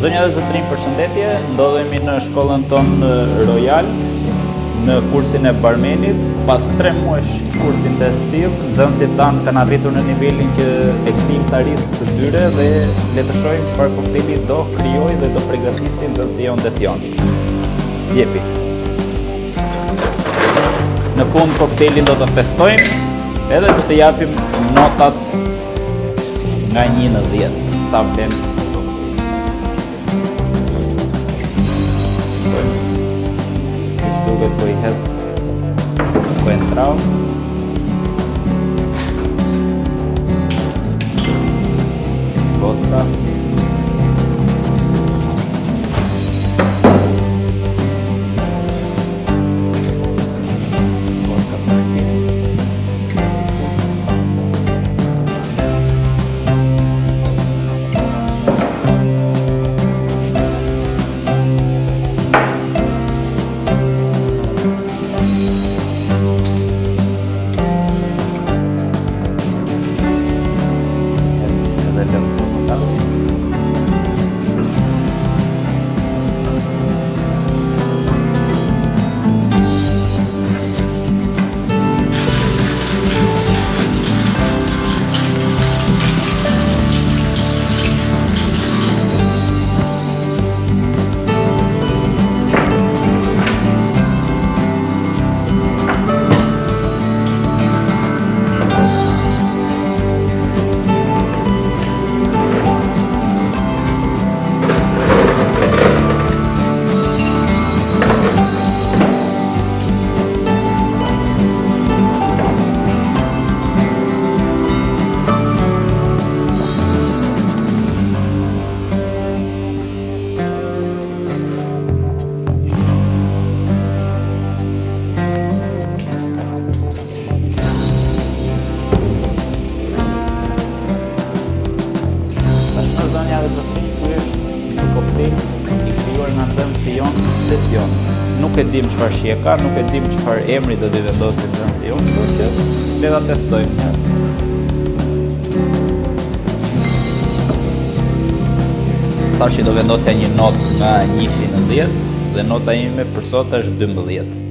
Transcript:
Zonja dhe zotërinj, përshëndetje, ndodhemi në shkollën tonë Royal, në kursin e barmenit. Pas 3 muesh kursin të sill, nxënësit tanë kanë arritur në nivelin që e krijimtarisë së tyre dhe le të shohim çfarë kokteli do krijojë dhe do përgatisë nxënësi jonë dhe tjon. Jepi. Në fund koktelin do të testojmë edhe do të japim notat nga 1 në 10. Sa vlen duket po I hedh po e ntrau. Vodka. I krijuar nga nxënësi jonë dhe tjon. Nuk e dim çfarë shije ka, nuk e dim çfarë emri do t'i vendosë nxënësi jonë, por që le ta testojmë. Tash do vendosja një notë nga 1 në 10 dhe nota ime për sot është 12.